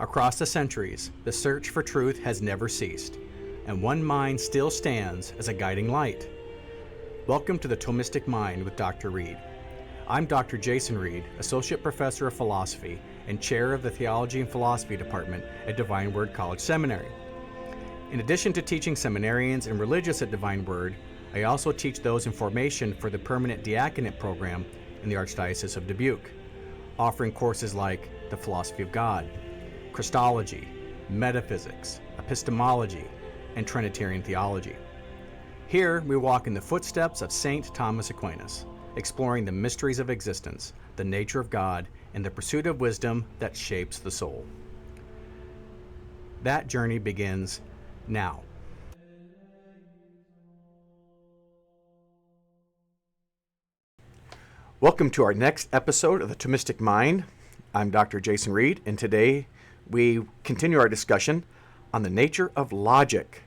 Across the centuries, the search for truth has never ceased, and one mind still stands as a guiding light. Welcome to the Thomistic Mind with Dr. Reed. I'm Dr. Jason Reed, Associate Professor of Philosophy and Chair of the Theology and Philosophy Department at Divine Word College Seminary. In addition to teaching seminarians and religious at Divine Word, I also teach those in formation for the Permanent Diaconate Program in the Archdiocese of Dubuque, offering courses like the Philosophy of God, Christology, Metaphysics, Epistemology, and Trinitarian Theology. Here, we walk in the footsteps of St. Thomas Aquinas, exploring the mysteries of existence, the nature of God, and the pursuit of wisdom that shapes the soul. That journey begins now. Welcome to our next episode of the Thomistic Mind. I'm Dr. Jason Reed, and today we continue our discussion on the nature of logic.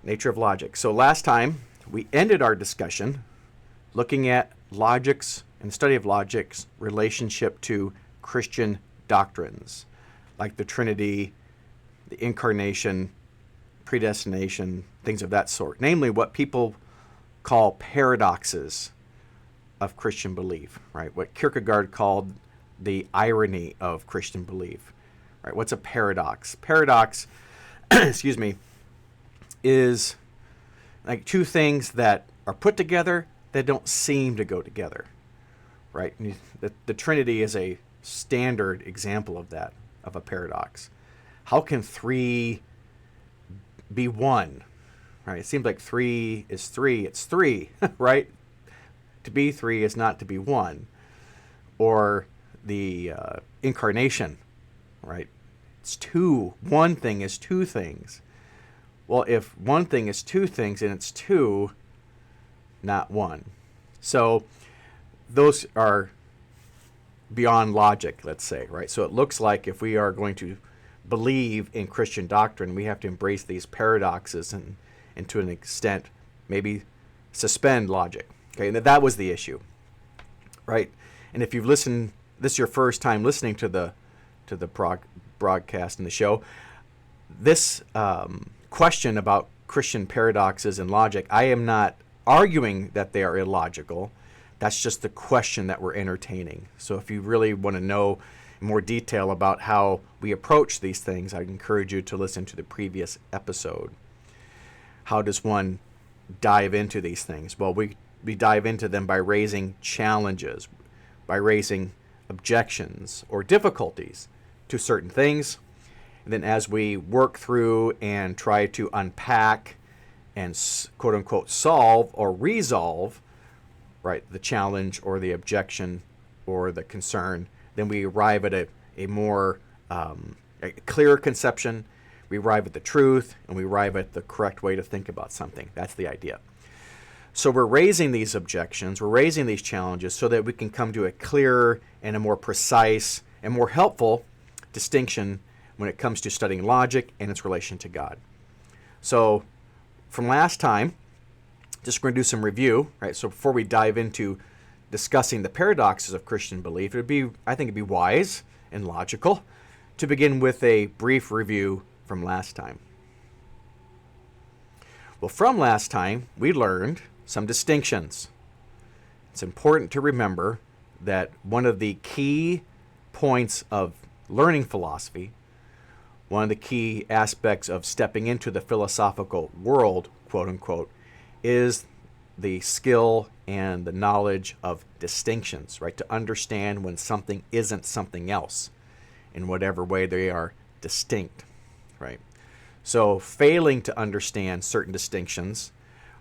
Nature of logic. So last time, we ended our discussion looking at logic's and study of logic's relationship to Christian doctrines, like the Trinity, the Incarnation, predestination, things of that sort. Namely, what people call paradoxes of Christian belief, right? What Kierkegaard called the irony of Christian belief, right? What's a paradox? Paradox, excuse me, is like two things that are put together that don't seem to go together, right? The Trinity is a standard example of that, of a paradox. How can three be one, right? It seems like three is three, it's three, right? To be three is not to be one. Or the Incarnation, right? It's two. One thing is two things. Well, if one thing is two things and it's two, not one. So those are beyond logic, let's say, right? So it looks like if we are going to believe in Christian doctrine, we have to embrace these paradoxes and to an extent maybe suspend logic. Okay, and that was the issue, right? And if you've listened, this is your first time listening to the broadcast and the show, this question about Christian paradoxes and logic, I am not arguing that they are illogical. That's just the question that we're entertaining. So if you really want to know in more detail about how we approach these things, I encourage you to listen to the previous episode. How does one dive into these things? Well, we dive into them by raising challenges, by raising objections or difficulties to certain things. And then as we work through and try to unpack and quote-unquote solve or resolve, right, the challenge or the objection or the concern, then we arrive at a more a clearer conception. We arrive at the truth, and we arrive at the correct way to think about something. That's the idea. So we're raising these objections, we're raising these challenges so that we can come to a clearer and a more precise and more helpful distinction when it comes to studying logic and its relation to God. So from last time, just going to do some review, right? So before we dive into discussing the paradoxes of Christian belief, I think it'd be wise and logical to begin with a brief review from last time. Well, from last time, we learned some distinctions. It's important to remember that one of the key points of learning philosophy, one of the key aspects of stepping into the philosophical world, quote unquote, is the skill and the knowledge of distinctions, right? To understand when something isn't something else in whatever way they are distinct, right? So failing to understand certain distinctions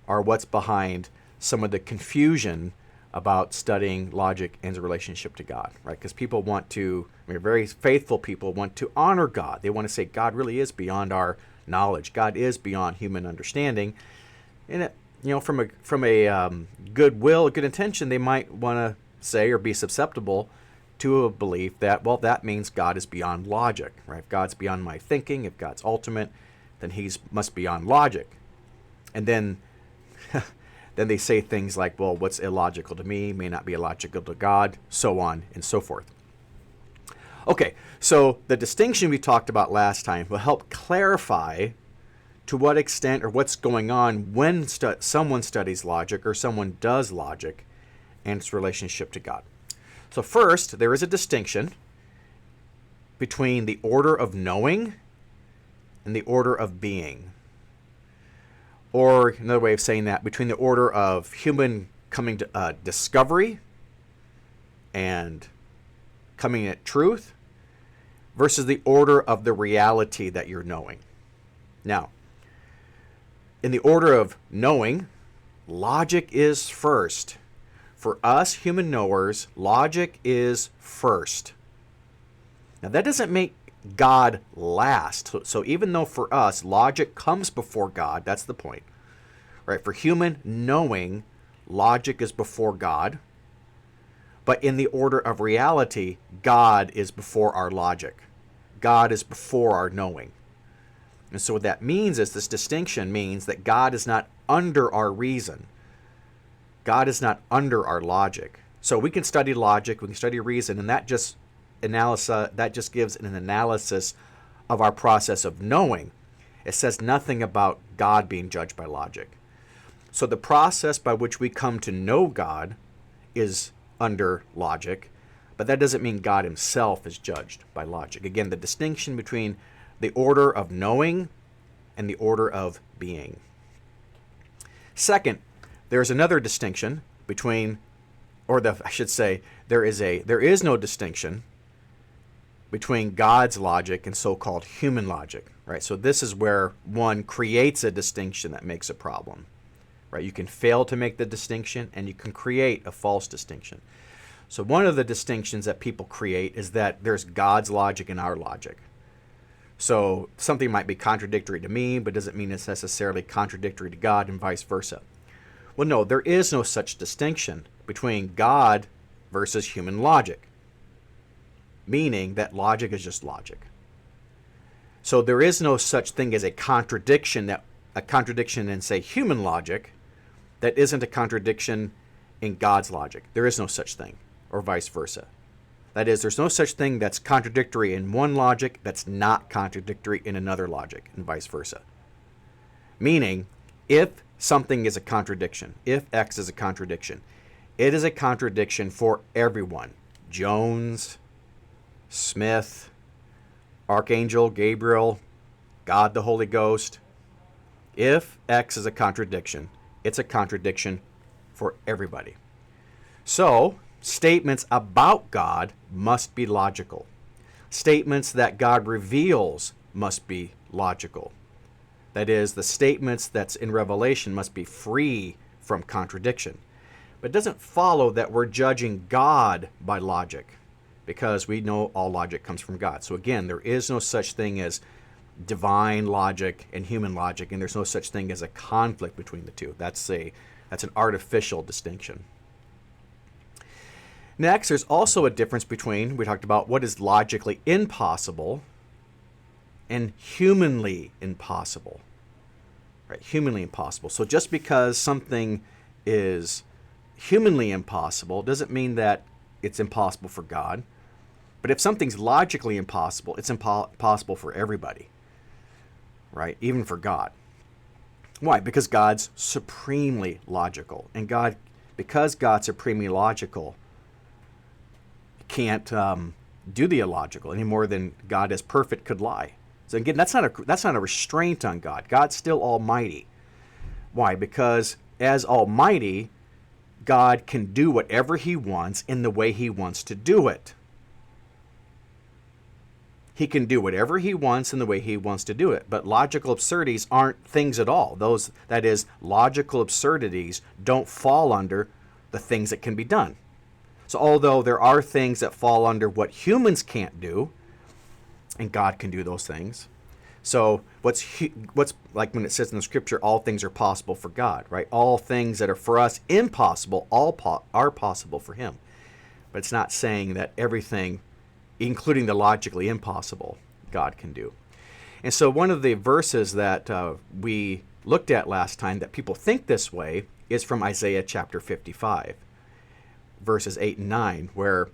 are what's behind some of the confusion about studying logic and its relationship to God, right? Because people want to, very faithful people want to honor God. They want to say God really is beyond our knowledge. God is beyond human understanding. And from a goodwill, a good intention, they might want to say or be susceptible to a belief that, well, that means God is beyond logic, right? If God's beyond my thinking, if God's ultimate, then he must be beyond logic. And then they say things like, well, what's illogical to me may not be illogical to God, so on and so forth. Okay, so the distinction we talked about last time will help clarify to what extent or what's going on when someone studies logic or someone does logic and its relationship to God. So first, there is a distinction between the order of knowing and the order of being. Or another way of saying that, between the order of human coming to discovery and coming at truth versus the order of the reality that you're knowing. Now, in the order of knowing, logic is first. For us human knowers, logic is first. Now, that doesn't make God last. So even though for us, logic comes before God, that's the point. Right? For human knowing, logic is before God. But in the order of reality, God is before our logic. God is before our knowing. And so what that means is this distinction means that God is not under our reason. God is not under our logic. So we can study logic, we can study reason, and that just gives an analysis of our process of knowing. It says nothing about God being judged by logic. So the process by which we come to know God is under logic, but that doesn't mean God himself is judged by logic. Again, the distinction between the order of knowing and the order of being. Second, there's another distinction between, there is no distinction between God's logic and so-called human logic, right? So this is where one creates a distinction that makes a problem, right? You can fail to make the distinction and you can create a false distinction. So one of the distinctions that people create is that there's God's logic and our logic. So something might be contradictory to me, but doesn't mean it's necessarily contradictory to God and vice versa. Well, no, there is no such distinction between God versus human logic, meaning that logic is just logic. So there is no such thing as a contradiction in, say, human logic that isn't a contradiction in God's logic. There is no such thing, or vice versa. That is, there's no such thing that's contradictory in one logic that's not contradictory in another logic, and vice versa. Meaning, if something is a contradiction, if X is a contradiction, it is a contradiction for everyone. Jones, Smith, Archangel, Gabriel, God the Holy Ghost. If X is a contradiction, it's a contradiction for everybody. So, statements about God must be logical. Statements that God reveals must be logical. That is, the statements that's in Revelation must be free from contradiction. But it doesn't follow that we're judging God by logic, because we know all logic comes from God. So again, there is no such thing as divine logic and human logic, and there's no such thing as a conflict between the two. That's an artificial distinction. Next, there's also a difference between, we talked about what is logically impossible and humanly impossible. Right? Humanly impossible. So just because something is humanly impossible doesn't mean that it's impossible for God. But if something's logically impossible, it's impossible for everybody. Right? Even for God. Why? Because God's supremely logical. And because God's supremely logical, can't do the illogical any more than God as perfect could lie. So again, that's not a restraint on God. God's still almighty. Why? Because as almighty, God can do whatever he wants in the way he wants to do it. He can do whatever he wants in the way he wants to do it. But logical absurdities aren't things at all. That is, logical absurdities don't fall under the things that can be done. So although there are things that fall under what humans can't do, and God can do those things. So what's like when it says in the scripture, all things are possible for God, right? All things that are for us impossible, are possible for him. But it's not saying that everything, including the logically impossible, God can do. And so one of the verses that we looked at last time that people think this way is from Isaiah chapter 55. Verses 8 and 9, where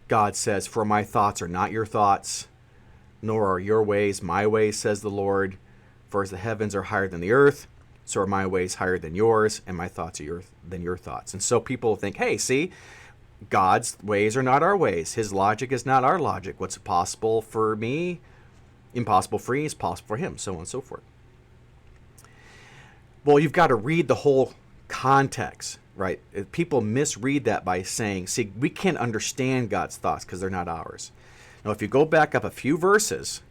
God says, "For my thoughts are not your thoughts, nor are your ways my ways, says the Lord. For as the heavens are higher than the earth, so are my ways higher than yours, and my thoughts are than your thoughts." And so people think, hey, see, God's ways are not our ways. His logic is not our logic. What's possible for me, impossible for me, is possible for him, so on and so forth. Well, you've got to read the whole context, right? People misread that by saying, see, we can't understand God's thoughts because they're not ours. Now, if you go back up a few verses,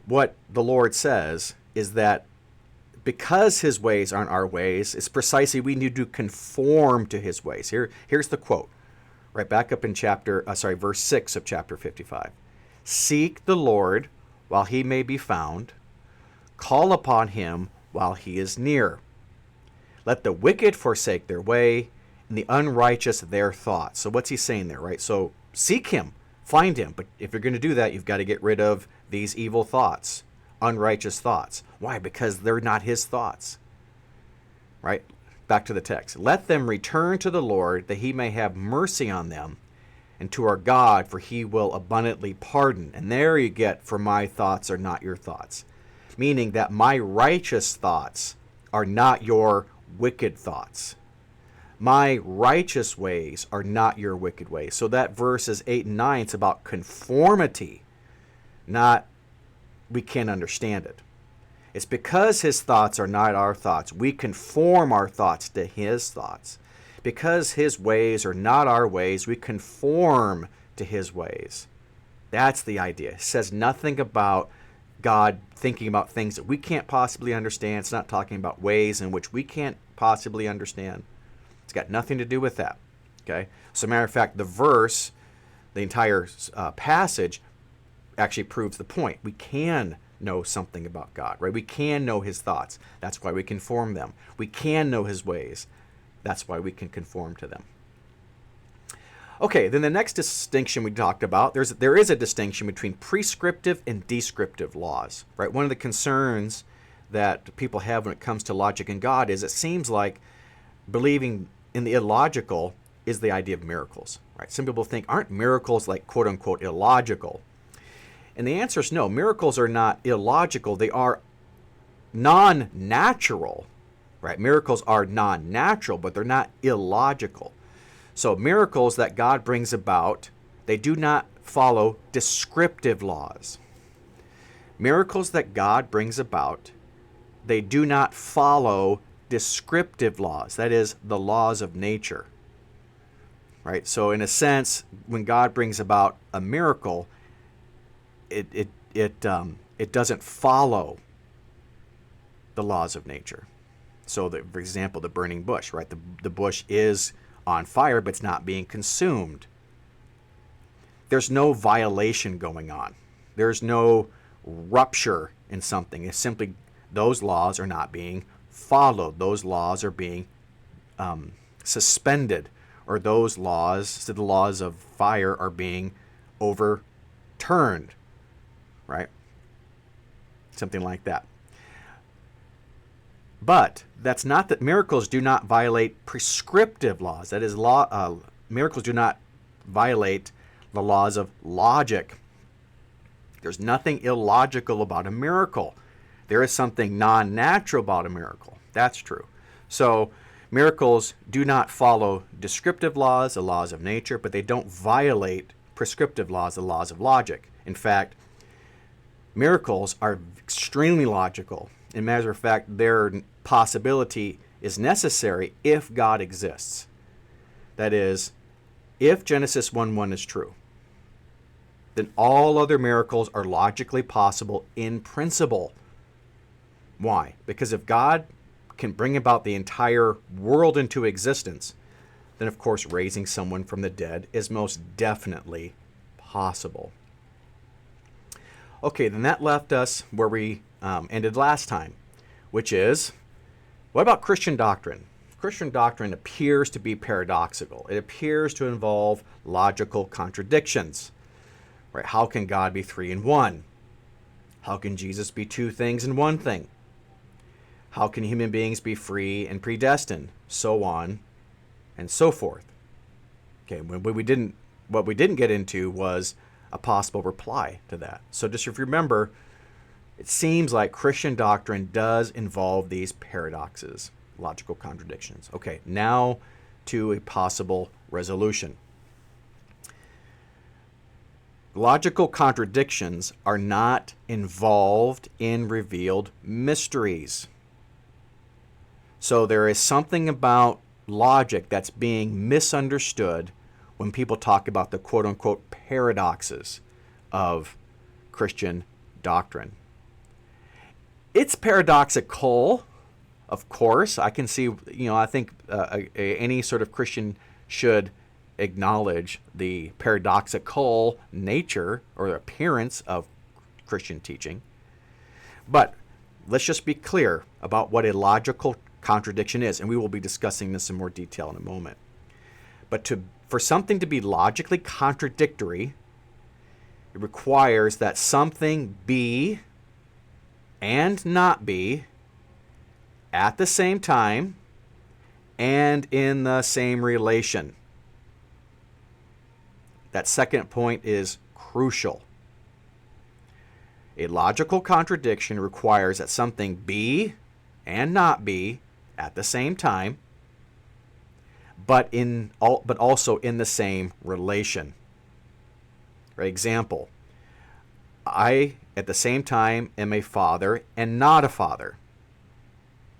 what the Lord says is that because his ways aren't our ways, it's precisely we need to conform to his ways. Here's the quote, right back up in verse 6 of chapter 55. "Seek the Lord while he may be found. Call upon him while he is near. Let the wicked forsake their way, and the unrighteous their thoughts." So what's he saying there, right? So seek him, find him. But if you're going to do that, you've got to get rid of these evil thoughts, unrighteous thoughts. Why? Because they're not his thoughts, right? Back to the text. "Let them return to the Lord, that he may have mercy on them, and to our God, for he will abundantly pardon." And there you get, "For my thoughts are not your thoughts." Meaning that my righteous thoughts are not your wicked thoughts. My righteous ways are not your wicked ways. So that verses 8 and 9, it's about conformity, not we can't understand it. It's because his thoughts are not our thoughts. We conform our thoughts to his thoughts. Because his ways are not our ways, we conform to his ways. That's the idea. It says nothing about God thinking about things that we can't possibly understand. It's not talking about ways in which we can't possibly understand. It's got nothing to do with that. Okay? So, as a matter of fact, the verse, the entire passage, actually proves the point. We can know something about God, right? We can know his thoughts. That's why we conform them. We can know his ways. That's why we can conform to them. Okay, then the next distinction we talked about, there is a distinction between prescriptive and descriptive laws, right? One of the concerns that people have when it comes to logic and God is it seems like believing in the illogical is the idea of miracles, right? Some people think, aren't miracles like quote unquote illogical? And the answer is no. Miracles are not illogical. They are non-natural, right? Miracles are non-natural, but they're not illogical. So miracles that God brings about, they do not follow descriptive laws. Miracles that God brings about, they do not follow descriptive laws. That is, the laws of nature. Right? So in a sense, when God brings about a miracle, it doesn't follow the laws of nature. So, for example, the burning bush, right? The bush is on fire, but it's not being consumed. There's no violation going on. There's no rupture in something. It's simply those laws are not being followed. Those laws are being suspended, or those laws, the laws of fire, are being overturned, right? Something like that. But that's not that miracles do not violate prescriptive laws. That is, miracles do not violate the laws of logic. There's nothing illogical about a miracle. There is something non-natural about a miracle. That's true. So miracles do not follow descriptive laws, the laws of nature, but they don't violate prescriptive laws, the laws of logic. In fact, miracles are extremely logical. As a matter of fact, their possibility is necessary if God exists. That is, if Genesis 1:1 is true, then all other miracles are logically possible in principle. Why? Because if God can bring about the entire world into existence, then of course raising someone from the dead is most definitely possible. Okay, then that left us where we ended last time, which is, what about Christian doctrine? Christian doctrine appears to be paradoxical. It appears to involve logical contradictions. Right? How can God be three in one? How can Jesus be two things in one thing? How can human beings be free and predestined? So on and so forth. Okay, we didn't what we didn't get into was a possible reply to that. So just if you remember, it seems like Christian doctrine does involve these paradoxes, logical contradictions. Okay, now to a possible resolution. Logical contradictions are not involved in revealed mysteries. So there is something about logic that's being misunderstood when people talk about the quote-unquote paradoxes of Christian doctrine. It's paradoxical, of course. I can see, I think any sort of Christian should acknowledge the paradoxical nature or appearance of Christian teaching. But let's just be clear about what a logical contradiction is, and we will be discussing this in more detail in a moment. But for something to be logically contradictory, it requires that something be and not be at the same time and in the same relation. That second point is crucial. A logical contradiction requires that something be and not be at the same time, but also in the same relation. For example, I at the same time am a father and not a father.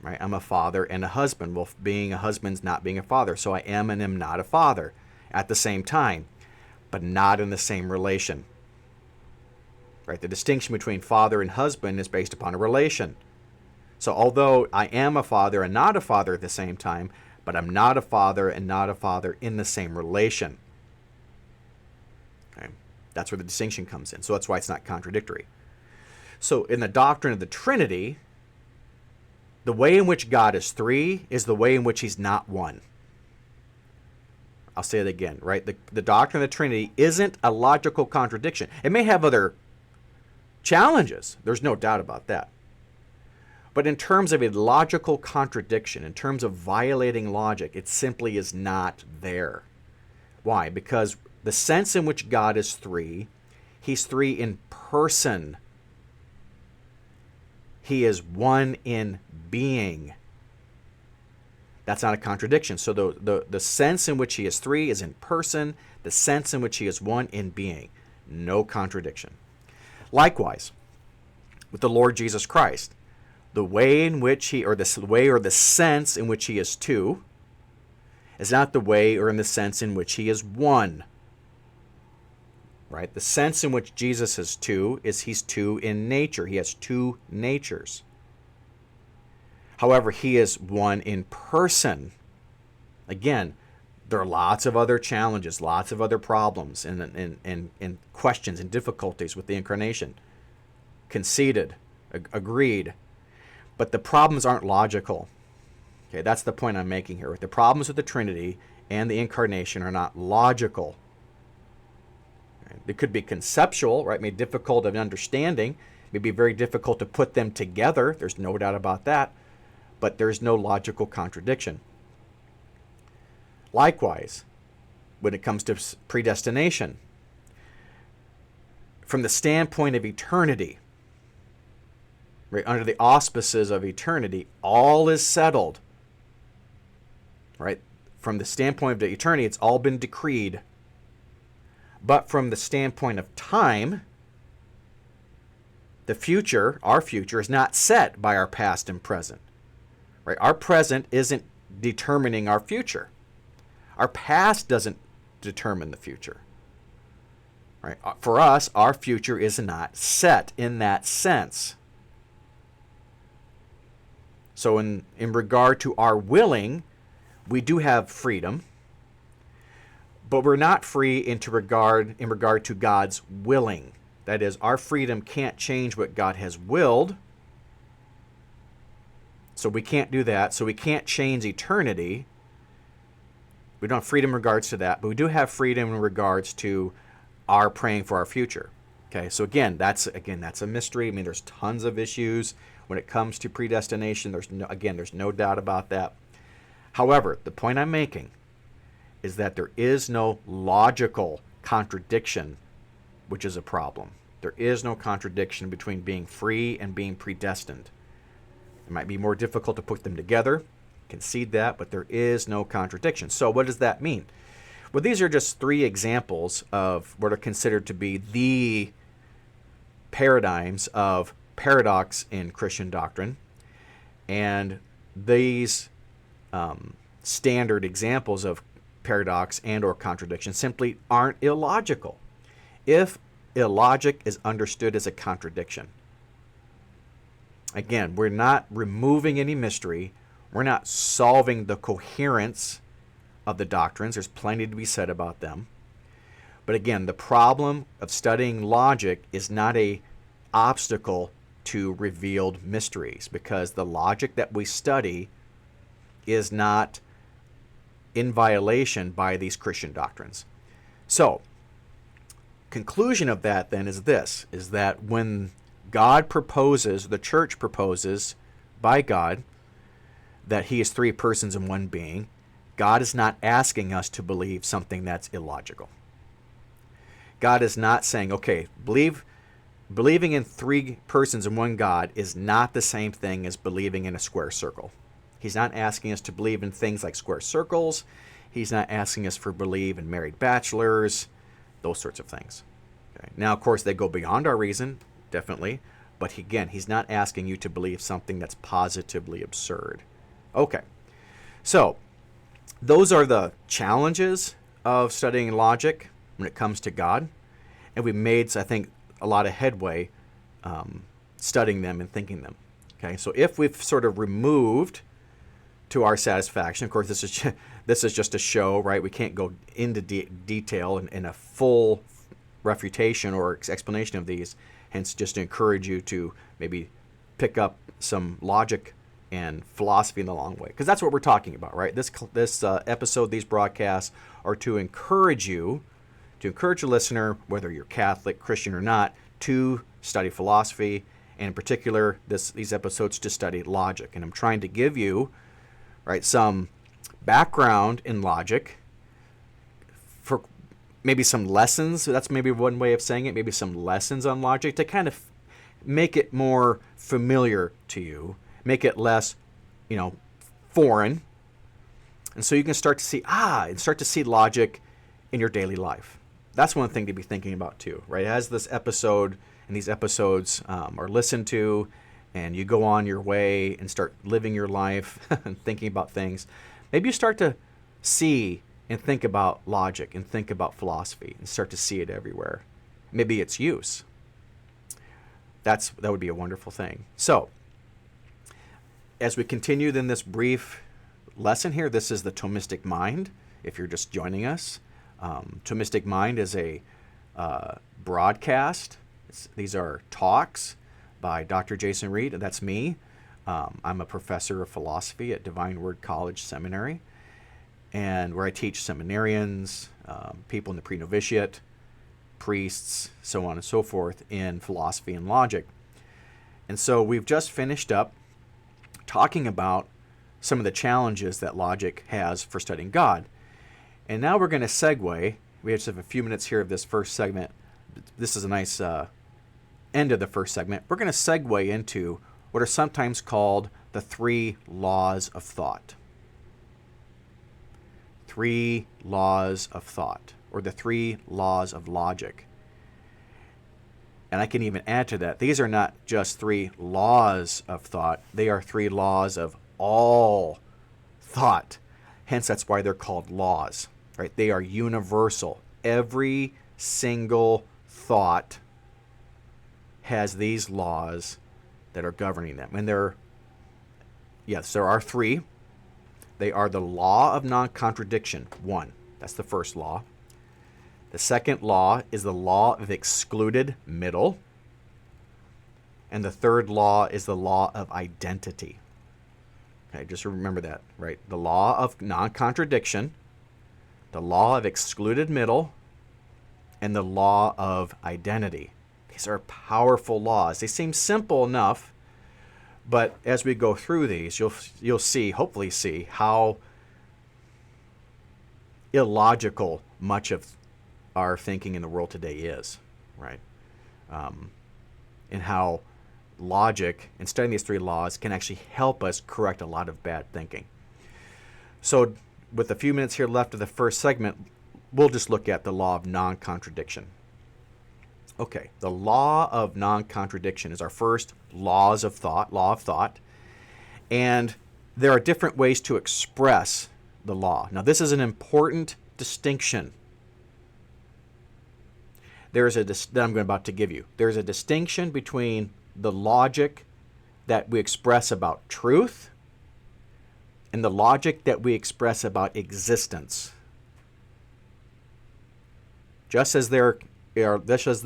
Right? I'm a father and a husband. Well, being a husband's not being a father, so I am and am not a father at the same time, but not in the same relation. Right? The distinction between father and husband is based upon a relation. So although I am a father and not a father at the same time, but I'm not a father and not a father in the same relation. Okay? That's where the distinction comes in. So that's why it's not contradictory. So in the doctrine of the Trinity, the way in which God is three is the way in which he's not one. I'll say it again, right? The doctrine of the Trinity isn't a logical contradiction. It may have other challenges. There's no doubt about that. But in terms of a logical contradiction, in terms of violating logic, it simply is not there. Why? Because the sense in which God is three, he's three in person. He is one in being. That's not a contradiction. So the sense in which he is three is in person. The sense in which he is one in being. No contradiction. Likewise, with the Lord Jesus Christ, the way in which he, or the way or the sense in which he is two, is not the way or in the sense in which he is one. Right? The sense in which Jesus is two is he's two in nature. He has two natures. However, he is one in person. Again, there are lots of other challenges, lots of other problems and questions and difficulties with the incarnation. Conceded, agreed. But the problems aren't logical. Okay, that's the point I'm making here. The problems with the Trinity and the incarnation are not logical. It could be conceptual, right? Maybe difficult of understanding. It may be very difficult to put them together. There's no doubt about that. But there's no logical contradiction. Likewise, when it comes to predestination, from the standpoint of eternity, right, under the auspices of eternity, all is settled. Right? From the standpoint of the eternity, it's all been decreed. But from the standpoint of time, the future, our future, is not set by our past and present. Right? Our present isn't determining our future. Our past doesn't determine the future. Right? For us, our future is not set in that sense. So in regard to our willing, we do have freedom, but we're not free in regard to God's willing. That is, our freedom can't change what God has willed. So we can't do that. So we can't change eternity. We don't have freedom in regards to that, but we do have freedom in regards to our praying for our future. Okay, so again, that's a mystery. I mean, there's tons of issues when it comes to predestination. There's no doubt about that. However, the point I'm making is that there is no logical contradiction, which is a problem. There is no contradiction between being free and being predestined. It might be more difficult to put them together, concede that, but there is no contradiction. So what does that mean? Well, these are just 3 examples of what are considered to be the paradigms of paradox in Christian doctrine. And these standard examples of paradox and or contradiction simply aren't illogical. If illogic is understood as a contradiction, again, we're not removing any mystery. We're not solving the coherence of the doctrines. There's plenty to be said about them. But again, the problem of studying logic is not a obstacle to revealed mysteries, because the logic that we study is not in violation by these Christian doctrines. So, conclusion of that then is this, is that when God proposes, the church proposes by God that he is 3 persons in one being, God is not asking us to believe something that's illogical. God is not saying, okay, believing in 3 persons in one God is not the same thing as believing in a square circle. He's not asking us to believe in things like square circles. He's not asking us to believe in married bachelors, those sorts of things. Okay. Now, of course, they go beyond our reason, definitely. But again, he's not asking you to believe something that's positively absurd. Okay. So, those are the challenges of studying logic when it comes to God. And we made, I think, a lot of headway studying them and thinking them. Okay, so if we've sort of removed to our satisfaction, of course, this is just a show, right? We can't go into detail in a full refutation or explanation of these. Hence, just to encourage you to maybe pick up some logic and philosophy in the long way, because that's what we're talking about, right? This episode, these broadcasts are to encourage you, to encourage a listener, whether you're Catholic, Christian, or not, to study philosophy, and in particular, these episodes to study logic. And I'm trying to give you, right, some background in logic, for maybe some lessons. That's maybe one way of saying it. Maybe some lessons on logic to kind of make it more familiar to you, make it less, foreign, and so you can start to see logic in your daily life. That's one thing to be thinking about too, right? As this episode and these episodes are listened to, and you go on your way and start living your life and thinking about things, maybe you start to see and think about logic and think about philosophy and start to see it everywhere. Maybe its use. That would be a wonderful thing. So, as we continue then this brief lesson here, this is the Thomistic Mind, if you're just joining us. Thomistic Mind is a broadcast. These are talks by Dr. Jason Reed, and that's me. I'm a professor of philosophy at Divine Word College Seminary, and where I teach seminarians, people in the pre-novitiate, priests, so on and so forth, in philosophy and logic. And so we've just finished up talking about some of the challenges that logic has for studying God. And now we're going to segue. We just have a few minutes here of this first segment. This is a nice end of the first segment. We're going to segue into what are sometimes called the 3 laws of thought. 3 laws of thought, or the 3 laws of logic. And I can even add to that, these are not just 3 laws of thought, they are 3 laws of all thought. Hence, that's why they're called laws, right? They are universal. Every single thought has these laws that are governing them. And there are 3. They are the law of non-contradiction, 1. That's the first law. The second law is the law of excluded middle. And the third law is the law of identity. Okay, just remember that, right? The law of non-contradiction, the law of excluded middle, and the law of identity. These are powerful laws. They seem simple enough, but as we go through these, you'll hopefully see how illogical much of our thinking in the world today is, right? And how logic and studying these 3 laws can actually help us correct a lot of bad thinking. So with a few minutes here left of the first segment, we'll just look at the law of non-contradiction. Okay, the law of non-contradiction is our first law of thought. And there are different ways to express the law. Now, this is an important distinction. That I'm about to give you. There's a distinction between the logic that we express about truth and the logic that we express about existence. Just as there is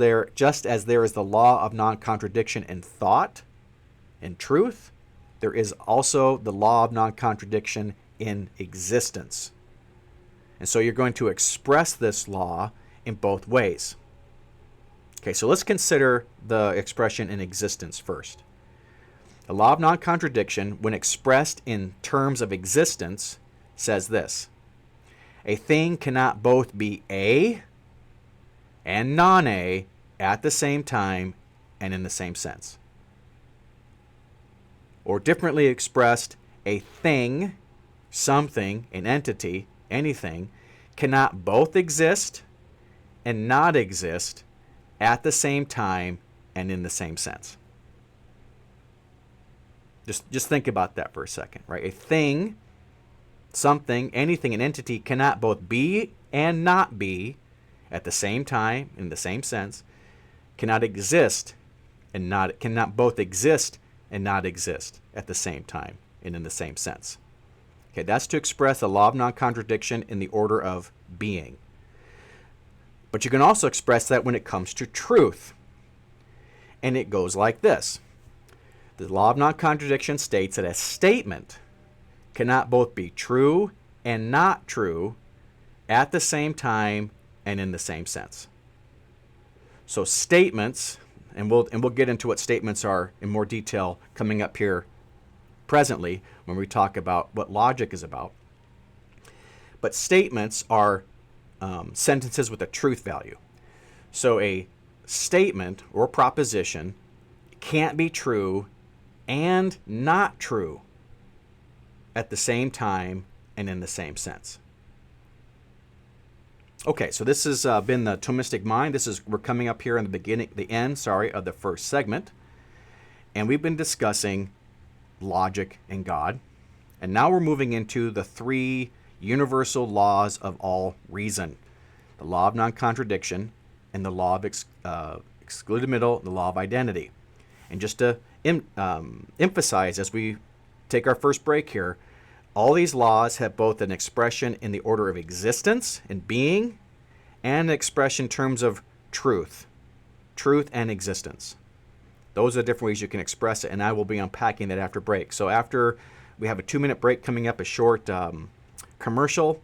the law of non-contradiction in thought and truth, there is also the law of non-contradiction in existence. And so you're going to express this law in both ways. Okay, so let's consider the expression in existence first. The law of non-contradiction, when expressed in terms of existence, says this: a thing cannot both be A and non-A at the same time and in the same sense. Or differently expressed, a thing, something, an entity, anything, cannot both exist and not exist at the same time and in the same sense. Just think about that for a second, right? A thing, something, anything, an entity cannot both be and not be at the same time, in the same sense, cannot both exist and not exist at the same time and in the same sense. Okay, that's to express the law of non-contradiction in the order of being. But you can also express that when it comes to truth. And it goes like this. The law of non-contradiction states that a statement cannot both be true and not true at the same time and in the same sense. So statements, and we'll get into what statements are in more detail coming up here presently when we talk about what logic is about. But statements are sentences with a truth value. So a statement or proposition can't be true and not true at the same time and in the same sense. Okay, so this has been the Thomistic Mind. We're coming up here in the end of the first segment. And we've been discussing logic and God. And now we're moving into the 3 universal laws of all reason. The law of non-contradiction and the law of excluded middle, the law of identity. And just to emphasize as we take our first break here, all these laws have both an expression in the order of existence and being, and an expression in terms of truth and existence. Those are the different ways you can express it, and I will be unpacking that after break. So after we have a 2-minute break coming up, a short commercial,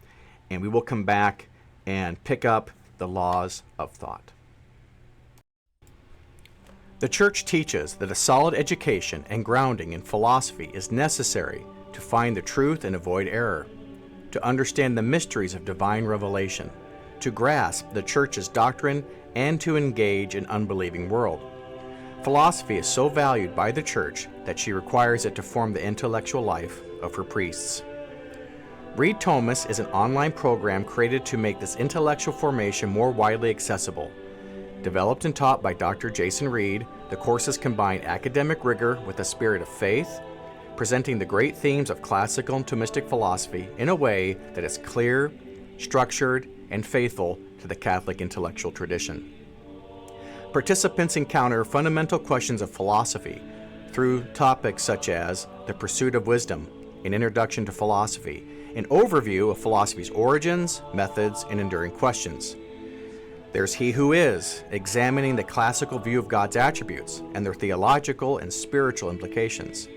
and we will come back and pick up the laws of thought. The Church teaches that a solid education and grounding in philosophy is necessary to find the truth and avoid error, to understand the mysteries of divine revelation, to grasp the Church's doctrine, and to engage an unbelieving world. Philosophy is so valued by the Church that she requires it to form the intellectual life of her priests. Read Thomas is an online program created to make this intellectual formation more widely accessible. Developed and taught by Dr. Jason Reed, the courses combine academic rigor with a spirit of faith, presenting the great themes of classical and Thomistic philosophy in a way that is clear, structured, and faithful to the Catholic intellectual tradition. Participants encounter fundamental questions of philosophy through topics such as the pursuit of wisdom, an introduction to philosophy, an overview of philosophy's origins, methods, and enduring questions. There's He Who Is, examining the classical view of God's attributes and their theological and spiritual implications.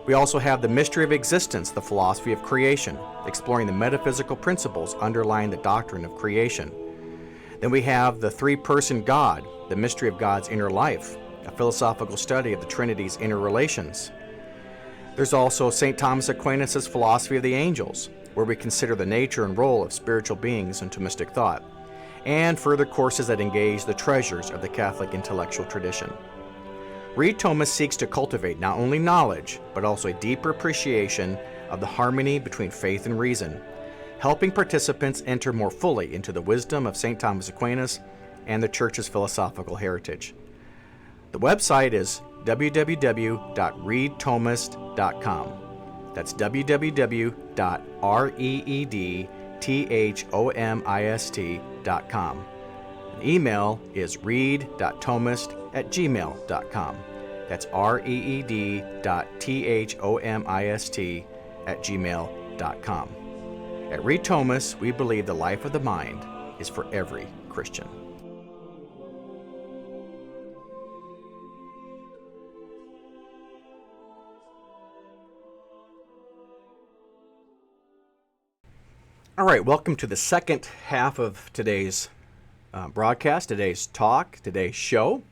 We also have the mystery of existence, the philosophy of creation, exploring the metaphysical principles underlying the doctrine of creation. Then we have the three-person God, the mystery of God's inner life, a philosophical study of the Trinity's inner relations. There's also St. Thomas Aquinas' philosophy of the angels, where we consider the nature and role of spiritual beings in Thomistic thought. and further courses that engage the treasures of the Catholic intellectual tradition. Read Thomas seeks to cultivate not only knowledge, but also a deeper appreciation of the harmony between faith and reason, helping participants enter more fully into the wisdom of St. Thomas Aquinas and the Church's philosophical heritage. The website is www.readthomist.com. That's www.readthomist.com. The email is read.thomist@gmail.com. That's reed.thomist@gmail.com. At Read Thomas, we believe the life of the mind is for every Christian. All right, welcome to the second half of today's broadcast, today's talk, today's show.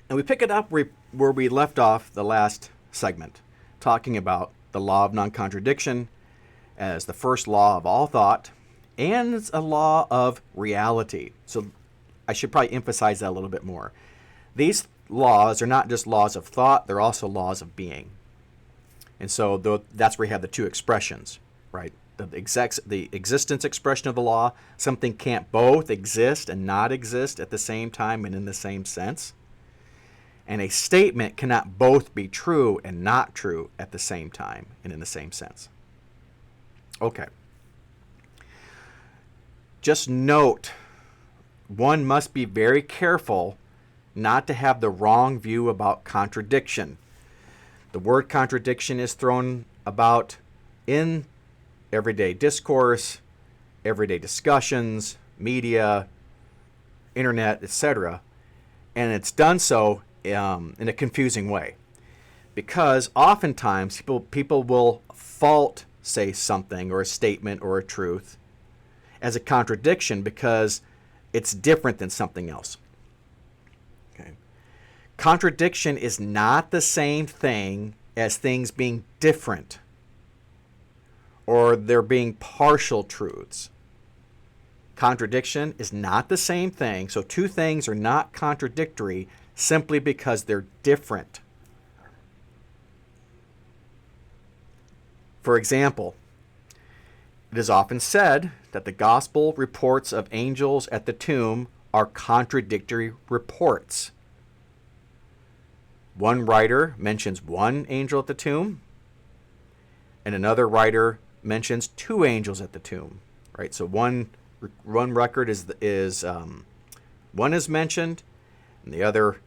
And we pick it up where we left off the last segment, talking about the law of non-contradiction as the first law of all thought, and it's a law of reality. So I should probably emphasize that a little bit more. These laws are not just laws of thought, they're also laws of being. And so that's where you have the two expressions, right? The existence expression of the law, something can't both exist and not exist at the same time and in the same sense. And a statement cannot both be true and not true at the same time and in the same sense. Okay. Just note, one must be very careful not to have the wrong view about contradiction. The word contradiction is thrown about in everyday discourse, everyday discussions, media, internet, etc. And it's done so in a confusing way. Because oftentimes people will fault, say, something or a statement or a truth as a contradiction because it's different than something else. Okay. Contradiction is not the same thing as things being different, or there being partial truths. Contradiction is not the same thing. So two things are not contradictory simply because they're different. For example, it is often said that the gospel reports of angels at the tomb are contradictory reports. One writer mentions one angel at the tomb, and another writer mentions two angels at the tomb, right? So one record is one is mentioned, and the other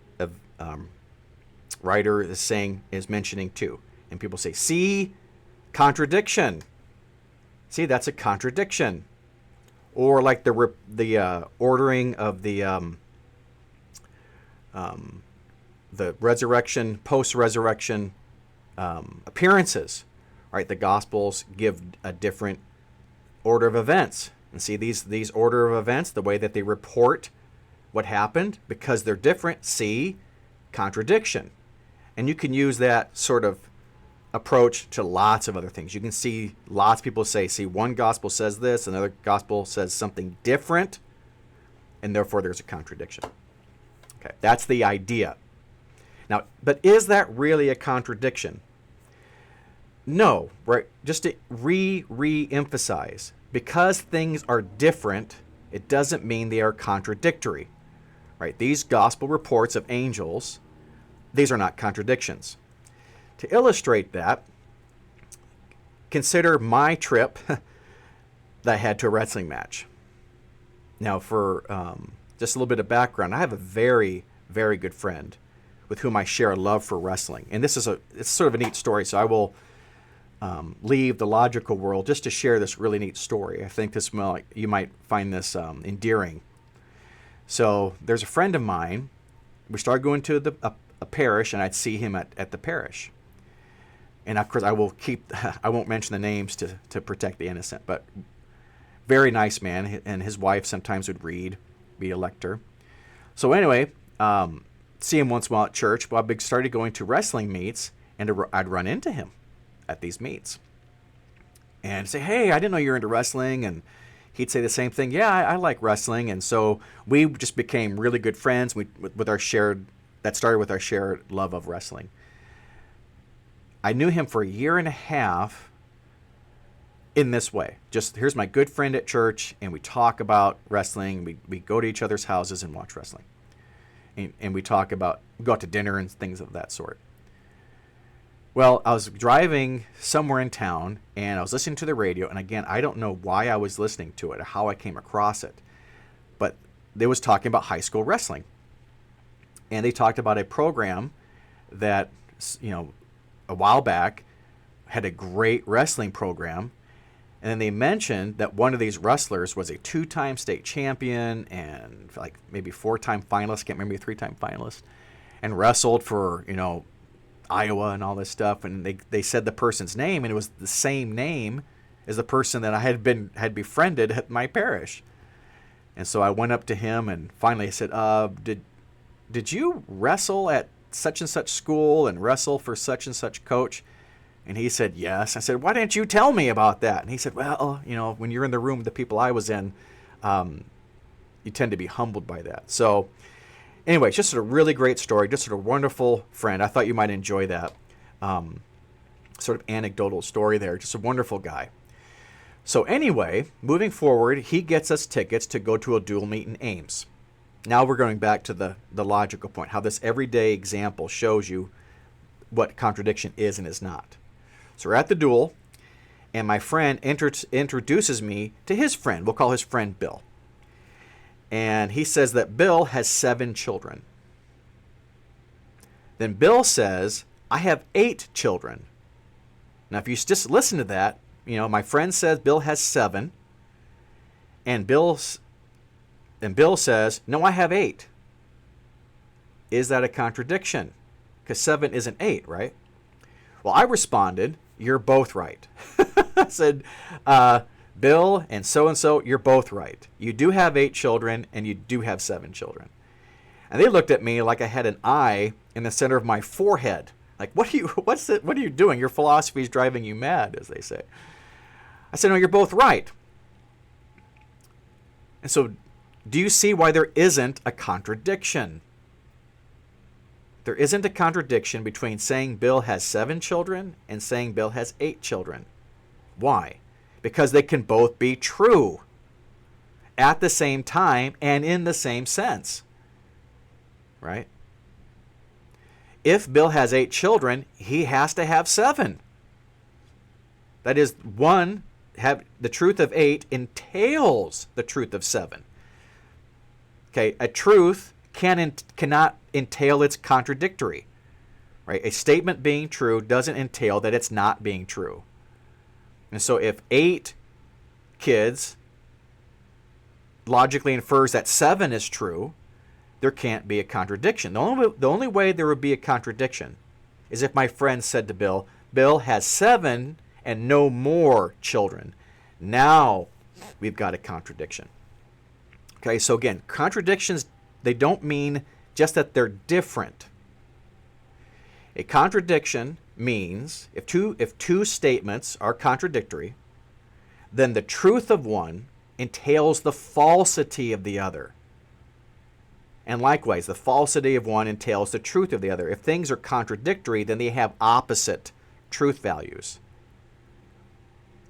writer is mentioning two, and people say, "See, contradiction. See, that's a contradiction." Or like the ordering of the resurrection, post-resurrection appearances. Right, the Gospels give a different order of events. And see, these order of events, the way that they report what happened, because they're different, see, contradiction. And you can use that sort of approach to lots of other things. You can see lots of people say, see, one Gospel says this, another Gospel says something different, and therefore there's a contradiction. Okay, that's the idea. Now, but is that really a contradiction? No, right? Just to re-emphasize, because things are different, it doesn't mean they are contradictory, right? These gospel reports of angels, these are not contradictions. To illustrate that, consider my trip that I had to a wrestling match. Now, for just a little bit of background, I have a very, very good friend with whom I share a love for wrestling, and it's sort of a neat story. So I will leave the logical world just to share this really neat story. I think you might find this endearing. So there's a friend of mine. We started going to a parish, and I'd see him at the parish. And of course, I won't mention the names to protect the innocent, but very nice man, and his wife sometimes would be a lector. So anyway, see him once in a while at church. Well, I started going to wrestling meets, and I'd run into him at these meets and say, "Hey, I didn't know you were into wrestling," and he'd say the same thing. Yeah, I like wrestling. And so we just became really good friends with our shared, that started with our shared love of wrestling. I knew him for a year and a half in this way. Just, here's my good friend at church, and we talk about wrestling. We go to each other's houses and watch wrestling. And we talk about, we go out to dinner and things of that sort. Well, I was driving somewhere in town, and I was listening to the radio, and again, I don't know why I was listening to it or how I came across it, but they was talking about high school wrestling. And they talked about a program that, a while back had a great wrestling program, and then they mentioned that one of these wrestlers was a 2-time state champion and like maybe 4-time finalist, can't remember, 3-time finalist, and wrestled for, Iowa and all this stuff, and they said the person's name, and it was the same name as the person that I had befriended at my parish. And so I went up to him and finally I said, did you wrestle at such and such school and wrestle for such and such coach? And he said, yes. I said, why didn't you tell me about that? And he said, well, when you're in the room with the people I was in, you tend to be humbled by that. So anyway, it's just a really great story, just a wonderful friend. I thought you might enjoy that sort of anecdotal story there. Just a wonderful guy. So anyway, moving forward, he gets us tickets to go to a dual meet in Ames. Now we're going back to the logical point, how this everyday example shows you what contradiction is and is not. So we're at the duel, and my friend introduces me to his friend. We'll call his friend Bill. And he says that Bill has 7 children. Then Bill says, I have 8 children. Now, if you just listen to that, my friend says Bill has 7. And Bill says, no, I have 8. Is that a contradiction? Because 7 isn't 8, right? Well, I responded, you're both right. I said, Bill and so, you're both right. You do have 8 children, and you do have 7 children. And they looked at me like I had an eye in the center of my forehead. Like, what are you doing? Your philosophy is driving you mad, as they say. I said, no, you're both right. And so, do you see why there isn't a contradiction? There isn't a contradiction between saying Bill has 7 children and saying Bill has 8 children. Why? Because they can both be true at the same time and in the same sense. Right? If Bill has 8 children, he has to have 7. That is, the truth of 8 entails the truth of 7. Okay, a truth cannot entail it's contradictory. Right? A statement being true doesn't entail that it's not being true. And so if 8 kids logically infers that 7 is true, there can't be a contradiction. The only way there would be a contradiction is if my friend said to Bill, Bill has 7 and no more children. Now we've got a contradiction. Okay, so again, contradictions, they don't mean just that they're different. A contradiction means if two statements are contradictory, then the truth of one entails the falsity of the other. And likewise, the falsity of one entails the truth of the other. If things are contradictory, then they have opposite truth values.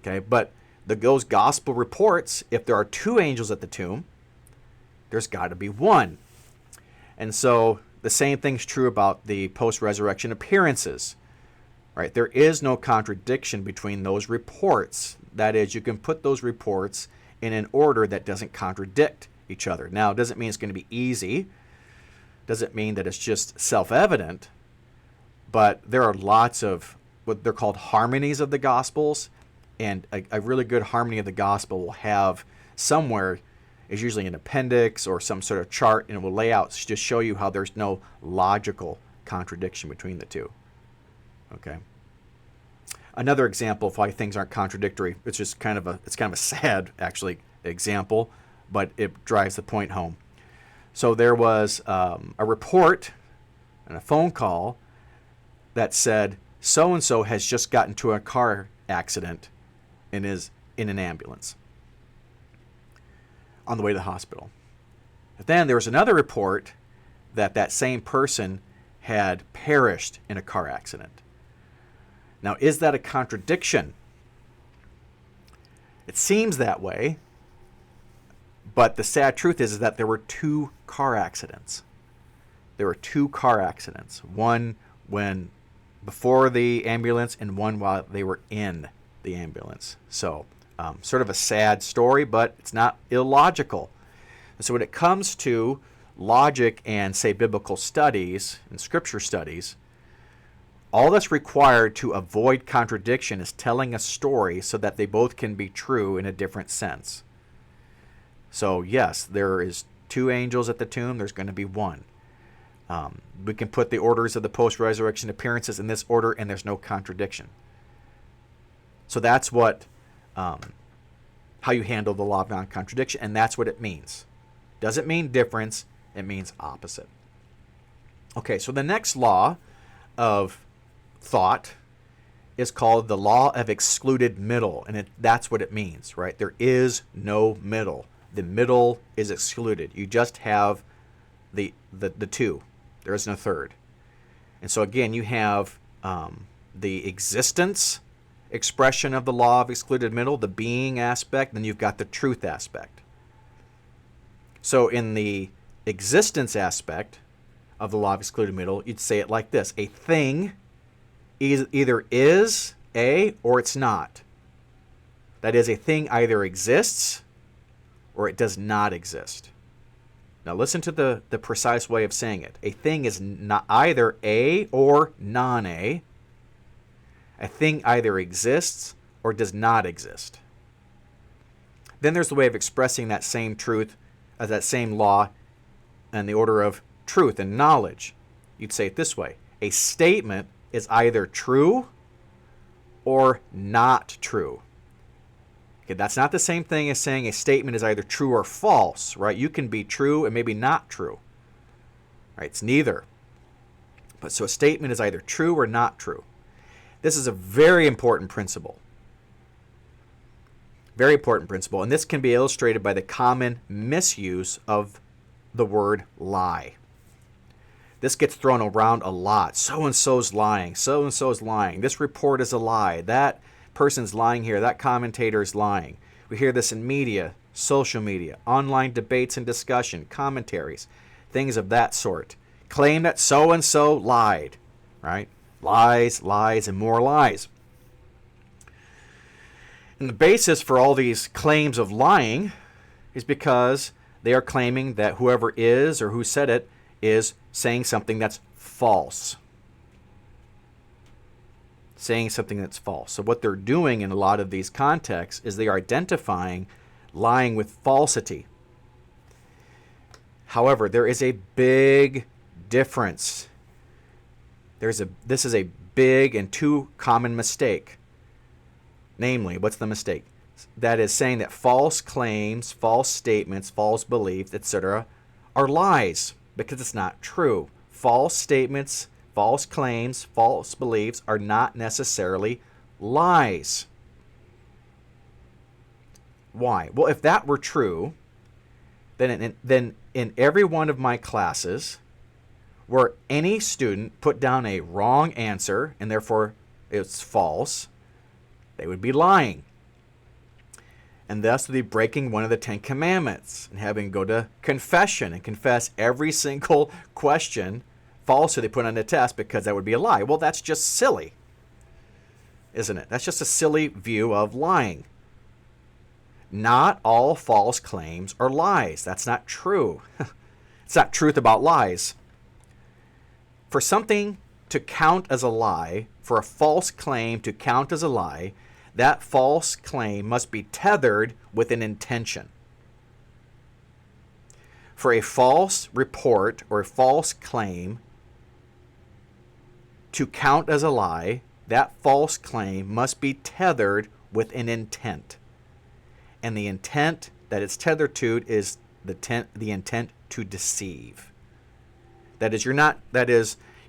Okay, but those gospel reports, if there are 2 angels at the tomb, there's got to be 1. And so the same thing's true about the post-resurrection appearances. Right? There is no contradiction between those reports. That is, you can put those reports in an order that doesn't contradict each other. Now, it doesn't mean it's going to be easy. Doesn't mean that it's just self-evident. But there are lots of what they're called harmonies of the Gospels. And a really good harmony of the Gospel will have somewhere, is usually an appendix or some sort of chart, and it will lay out, just show you how there's no logical contradiction between the two. Okay. Another example of why things aren't contradictory, it's just kind of a sad, actually, example, but it drives the point home. So there was a report and a phone call that said so-and-so has just gotten to a car accident and is in an ambulance. on the way to the hospital. But then there was another report that that same person had perished in a car accident. Now, is that a contradiction? It seems that way, but the sad truth is that there were two car accidents. There were two car accidents. One when before the ambulance and one while they were in the ambulance. So sort of a sad story, but it's not illogical. And so when it comes to logic and, say, biblical studies and scripture studies, all that's required to avoid contradiction is telling a story so that they both can be true in a different sense. So yes, there is two angels at the tomb. There's going to be one. We can put the orders of the post-resurrection appearances in this order, and there's no contradiction. So that's what, how you handle the law of non-contradiction, and that's what it means. Doesn't mean difference, it means opposite. Okay, so the next law of thought is called the law of excluded middle, and that's what it means, right? There is no middle. The middle is excluded. You just have the two. There is no third. And so again, you have the existence expression of the law of excluded middle, the being aspect, then you've got the truth aspect. So in the existence aspect of the law of excluded middle, you'd say it like this: a thing either is a or it's not. That is, a thing either exists or it does not exist. Now listen to the precise way of saying it. A thing is not either a or non-a. A thing either exists or does not exist. Then there's the way of expressing that same truth, that same law, in the order of truth and knowledge. You'd say it this way: a statement is either true or not true. Okay, that's not the same thing as saying a statement is either true or false, right? You can be true and maybe not true, right? It's neither. But so a statement is either true or not true. This is a very important principle. Very important principle, and this can be illustrated by the common misuse of the word lie. This gets thrown around a lot. So-and-so's lying. So-and-so's lying. This report is a lie. That person's lying here. That commentator is lying. We hear this in media, social media, online debates and discussion, commentaries, things of that sort. Claim that so-and-so lied, right? Lies, lies, and more lies. And the basis for all these claims of lying is because they are claiming that whoever is or who said it is saying something that's false. Saying something that's false. So what they're doing in a lot of these contexts is they are identifying lying with falsity. However, there is a big difference. This is a big and too common mistake. Namely, what's the mistake? That is saying that false claims, false statements, false beliefs, etc. are lies, because it's not true. False statements, false claims, false beliefs are not necessarily lies. Why? Well, if that were true, then in every one of my classes where any student put down a wrong answer and therefore it's false, they would be lying. And thus would be breaking one of the 10 Commandments and having to go to confession and confess every single question false they put on the test, because that would be a lie. Well, that's just silly, isn't it? That's just a silly view of lying. Not all false claims are lies. That's not true. It's not truth about lies. For something to count as a lie, for a false claim to count as a lie, that false claim must be tethered with an intention. For a false report or a false claim to count as a lie, that false claim must be tethered with an intent. And the intent that it's tethered to is the intent to deceive. That is,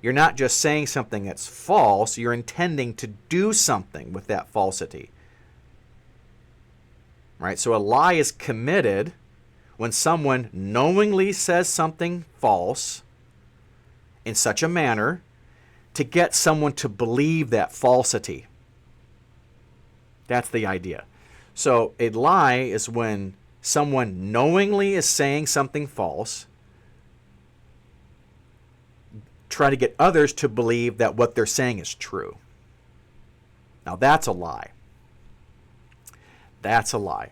you're not just saying something that's false, you're intending to do something with that falsity. Right? So a lie is committed when someone knowingly says something false in such a manner to get someone to believe that falsity. That's the idea. So a lie is when someone knowingly is saying something false, try to get others to believe that what they're saying is true. Now that's a lie. That's a lie.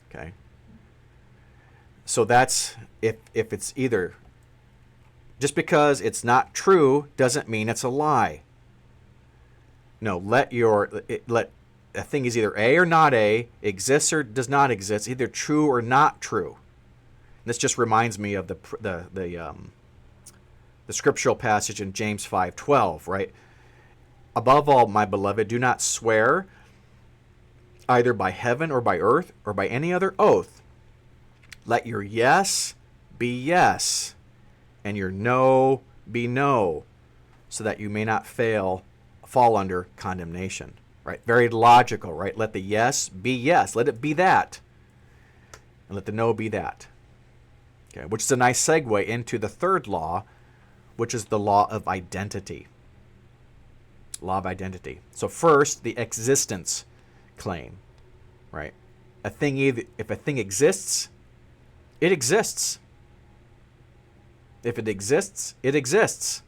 Okay? So that's if it's either, just because it's not true doesn't mean it's a lie. No, let a thing is either A or not A, exists or does not exist, either true or not true. This just reminds me of the scriptural passage in James 5:12, right? Above all, my beloved, do not swear either by heaven or by earth or by any other oath. Let your yes be yes, and your no be no, so that you may not fall under condemnation. Right? Very logical, right? Let the yes be yes. Let it be that. And let the no be that. Okay, which is a nice segue into the third law, which is the law of identity. Law of identity. So first, the existence claim, right? If a thing exists, it exists. If it exists, it exists.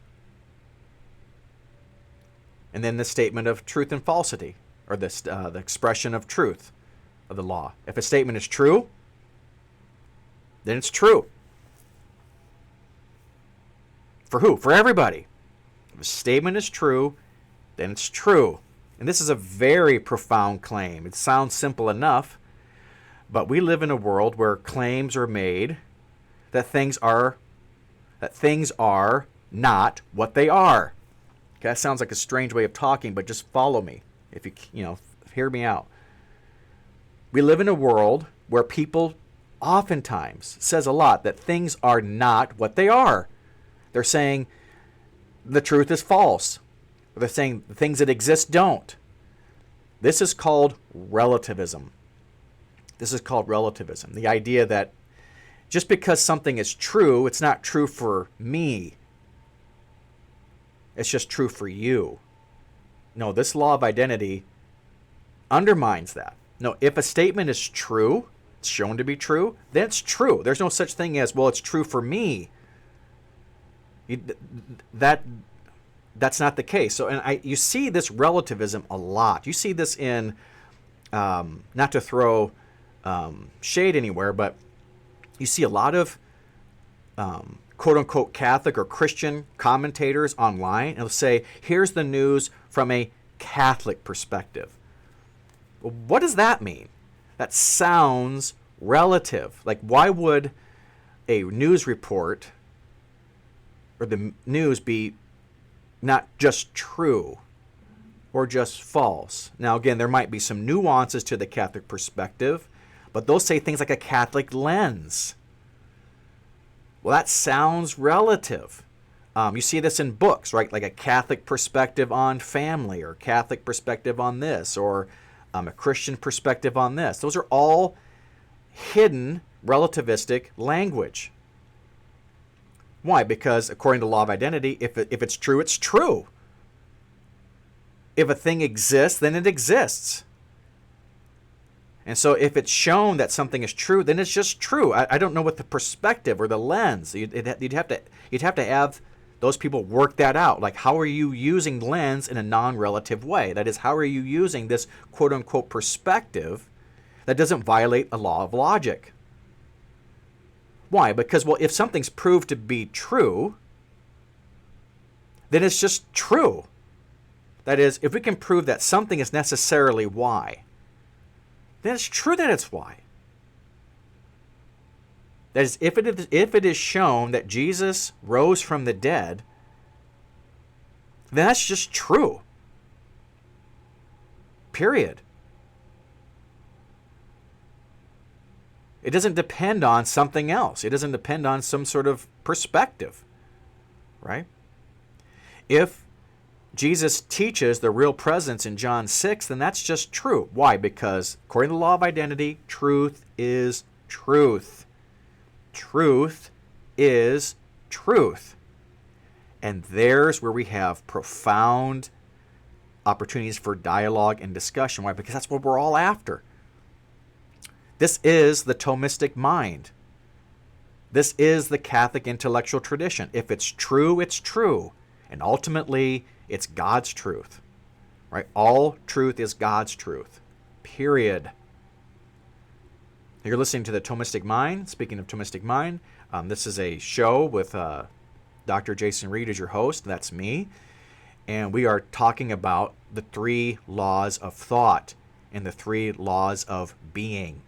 And then the statement of truth and falsity, or the expression of truth of the law. If a statement is true, then it's true. For who? For everybody. If a statement is true, then it's true. And this is a very profound claim. It sounds simple enough, but we live in a world where claims are made that things are not what they are. Okay, that sounds like a strange way of talking, but just follow me. If you hear me out. We live in a world where people oftentimes says a lot that things are not what they are. They're saying the truth is false. Or they're saying the things that exist don't. This is called relativism. This is called relativism. The idea that just because something is true, it's not true for me. It's just true for you. No, this law of identity undermines that. No, if a statement is true, it's shown to be true, then it's true. There's no such thing as, well, it's true for me. That's not the case. So, you see this relativism a lot. You see this in, not to throw shade anywhere, but you see a lot of quote-unquote Catholic or Christian commentators online, and they'll say, here's the news from a Catholic perspective. Well, what does that mean? That sounds relative. Like, why would a news report or the news be not just true or just false? Now, again, there might be some nuances to the Catholic perspective, but they'll say things like a Catholic lens. Well, that sounds relative. You see this in books, right? Like a Catholic perspective on family, or Catholic perspective on this, or a Christian perspective on this. Those are all hidden relativistic language. Why? Because according to law of identity, if it's true, it's true. If a thing exists, then it exists. And so if it's shown that something is true, then it's just true. I don't know what the perspective or the lens. You'd have to have those people work that out. Like, how are you using lens in a non-relative way? That is, how are you using this quote-unquote perspective that doesn't violate a law of logic? Why? Because, well, if something's proved to be true, then it's just true. That is, if we can prove that something is necessarily Y, then it's true that it's Y. That is, if it is shown that Jesus rose from the dead, then that's just true. Period. It doesn't depend on something else. It doesn't depend on some sort of perspective, right? If Jesus teaches the real presence in John 6, then that's just true. Why? Because according to the law of identity, truth is truth. Truth is truth. And there's where we have profound opportunities for dialogue and discussion. Why? Because that's what we're all after. This is the Thomistic mind. This is the Catholic intellectual tradition. If it's true, it's true. And ultimately, it's God's truth. Right? All truth is God's truth. Period. You're listening to the Thomistic Mind. Speaking of Thomistic Mind, this is a show with Dr. Jason Reed as your host. That's me. And we are talking about the 3 laws of thought and the 3 laws of being.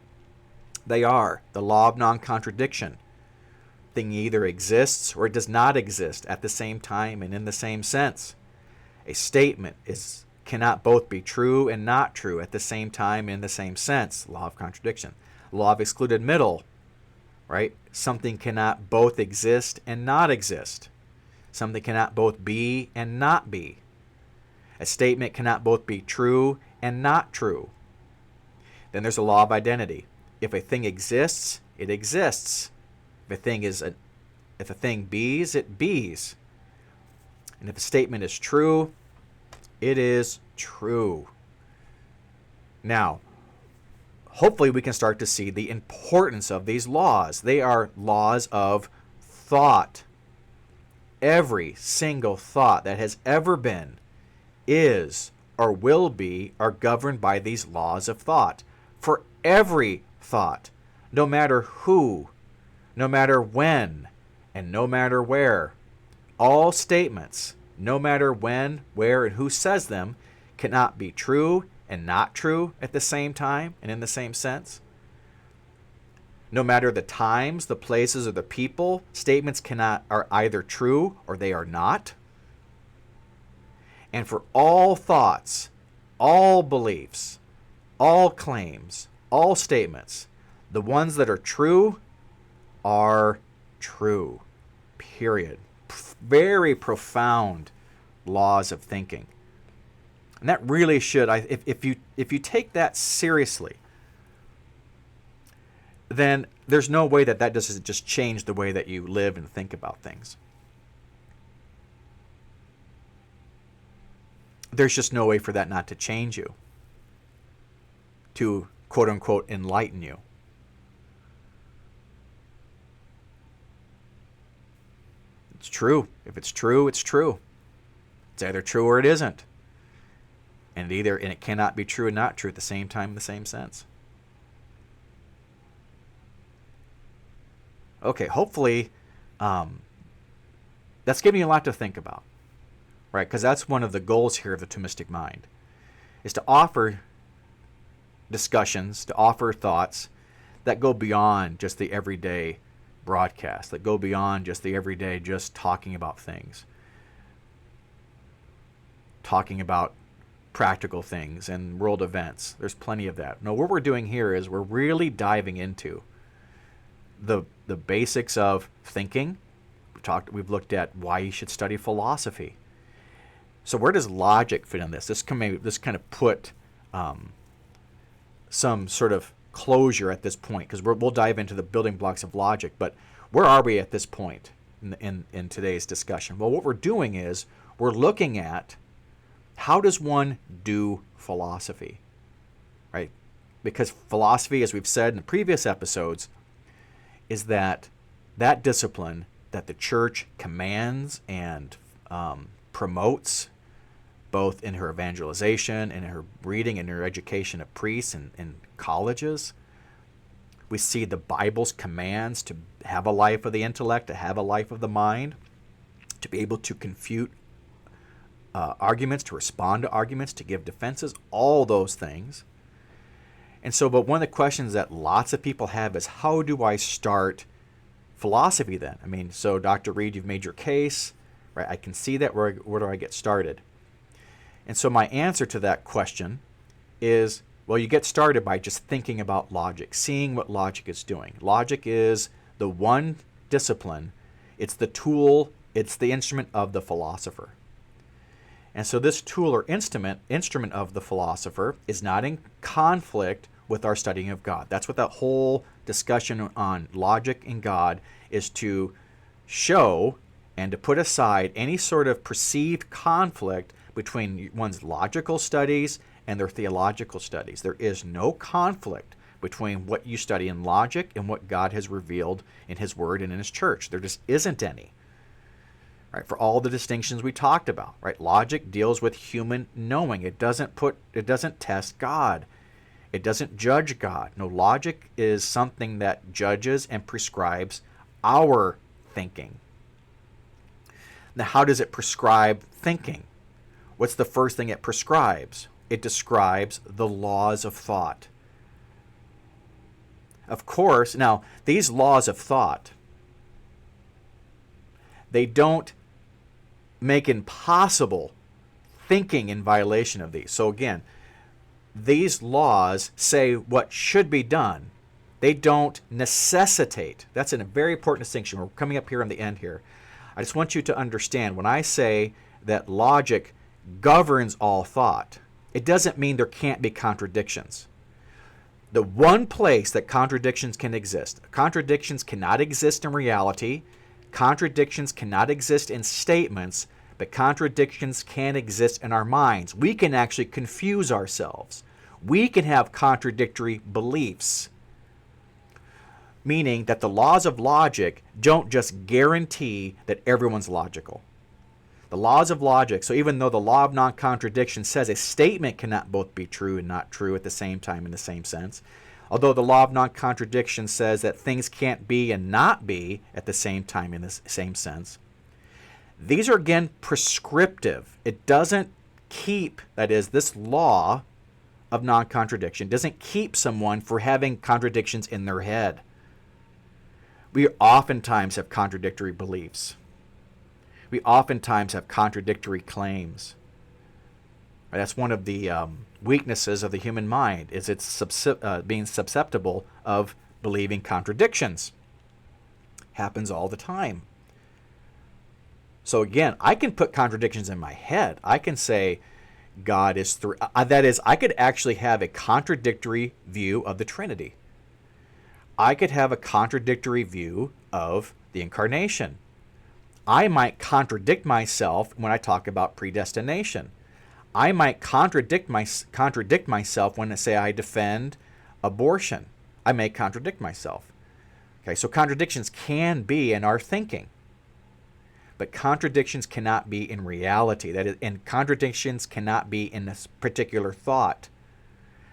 They are the law of non-contradiction. Thing either exists or it does not exist at the same time and in the same sense. A statement cannot both be true and not true at the same time and in the same sense. Law of contradiction. Law of excluded middle. Right? Something cannot both exist and not exist. Something cannot both be and not be. A statement cannot both be true and not true. Then there's a law of identity. If a thing exists, it exists. If a thing bees, it bees. And if a statement is true, it is true. Now, hopefully we can start to see the importance of these laws. They are laws of thought. Every single thought that has ever been, is, or will be are governed by these laws of thought. For every thought, no matter who, no matter when, and no matter where, all statements, no matter when, where, and who says them, cannot be true and not true at the same time and in the same sense. No matter the times, the places, or the people, statements are either true or they are not. And for all thoughts, all beliefs, all claims, all statements, the ones that are true are true. Period. Very profound laws of thinking. And that really should, if you take that seriously, then there's no way that doesn't just change the way that you live and think about things. There's just no way for that not to change you, to quote unquote enlighten you. It's true. If it's true, it's true. It's either true or it isn't. And it cannot be true and not true at the same time in the same sense. Okay, hopefully that's giving you a lot to think about, right? Because that's one of the goals here of the Thomistic Mind, is to offer discussions, to offer thoughts that go beyond just the everyday broadcast, that go beyond just the everyday just talking about things, talking about practical things and world events. There's plenty of that. No, what we're doing here is we're really diving into the basics of thinking. We've looked at why you should study philosophy. So where does logic fit in this? This kind of put some sort of closure at this point, because we'll dive into the building blocks of logic. But where are we at this point in today's discussion? Well, what we're doing is we're looking at how does one do philosophy, right? Because philosophy, as we've said in the previous episodes, is that discipline that the church commands and promotes, both in her evangelization and in her reading and her education of priests and colleges. We see the Bible's commands to have a life of the intellect, to have a life of the mind, to be able to confute arguments, to respond to arguments, to give defenses, all those things. And so, but one of the questions that lots of people have is, how do I start philosophy then? I mean, so Dr. Reed, you've made your case, right? I can see that. Where do I get started? And so my answer to that question is, well, you get started by just thinking about logic, seeing what logic is doing. Logic is the one discipline. It's the tool, it's the instrument of the philosopher. And so this tool or instrument of the philosopher is not in conflict with our studying of God. That's what that whole discussion on logic and God is to show and to put aside any sort of perceived conflict between one's logical studies and their theological studies. There is no conflict between what you study in logic and what God has revealed in His Word and in His church. There just isn't any. Right? For all the distinctions we talked about, right? Logic deals with human knowing. It doesn't test God. It doesn't judge God. No, logic is something that judges and prescribes our thinking. Now, how does it prescribe thinking? What's the first thing it prescribes? It describes the laws of thought. Of course, now, these laws of thought, they don't make impossible thinking in violation of these. So again, these laws say what should be done. They don't necessitate. That's a very important distinction. We're coming up here on the end here. I just want you to understand, when I say that logic governs all thought, it doesn't mean there can't be contradictions. The one place that contradictions can exist, contradictions cannot exist in reality, contradictions cannot exist in statements, but contradictions can exist in our minds. We can actually confuse ourselves. We can have contradictory beliefs, meaning that the laws of logic don't just guarantee that everyone's logical. The laws of logic, so even though the law of non-contradiction says a statement cannot both be true and not true at the same time in the same sense, although the law of non-contradiction says that things can't be and not be at the same time in the same sense, these are again prescriptive. It doesn't keep, that is, this law of non-contradiction doesn't keep someone from having contradictions in their head. We oftentimes have contradictory beliefs. We oftentimes have contradictory claims. That's one of the weaknesses of the human mind, is it's being susceptible of believing contradictions. Happens all the time. So again, I can put contradictions in my head. I can say God is three. That is, I could actually have a contradictory view of the Trinity. I could have a contradictory view of the incarnation. I might contradict myself when I talk about predestination. I might contradict myself when I say I defend abortion. I may contradict myself. Okay, so contradictions can be in our thinking, but contradictions cannot be in reality. That is, and contradictions cannot be in this particular thought.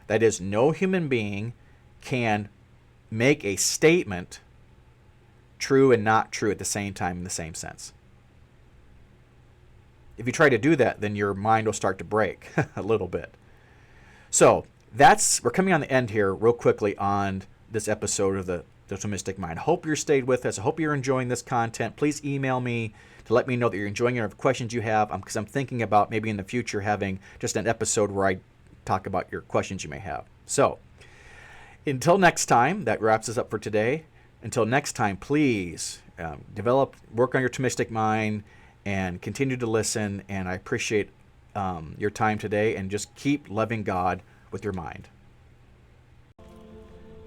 That is, no human being can make a statement true and not true at the same time in the same sense. If you try to do that, then your mind will start to break a little bit. So we're coming on the end here real quickly on this episode of the Thomistic Mind. I hope you're stayed with us. I hope you're enjoying this content. Please email me to let me know that you're enjoying it or questions you have, because I'm thinking about maybe in the future having just an episode where I talk about your questions you may have. So until next time, that wraps us up for today. Until next time, please work on your Thomistic mind and continue to listen. And I appreciate your time today, and just keep loving God with your mind.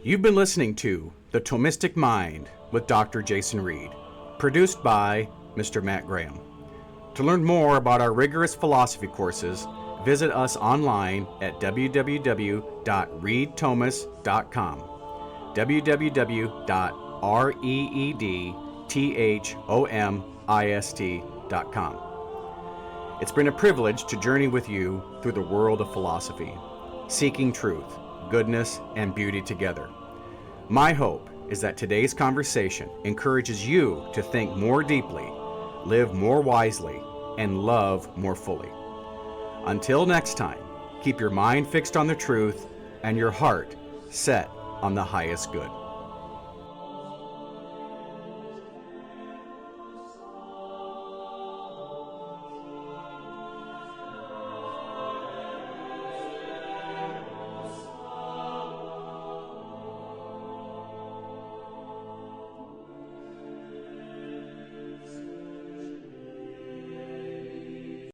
You've been listening to The Thomistic Mind with Dr. Jason Reed, produced by Mr. Matt Graham. To learn more about our rigorous philosophy courses, visit us online at www.readthomas.com, www.reedthomist.com. It's been a privilege to journey with you through the world of philosophy, seeking truth, goodness, and beauty together. My hope is that today's conversation encourages you to think more deeply, live more wisely, and love more fully. Until next time, keep your mind fixed on the truth and your heart set on the highest good.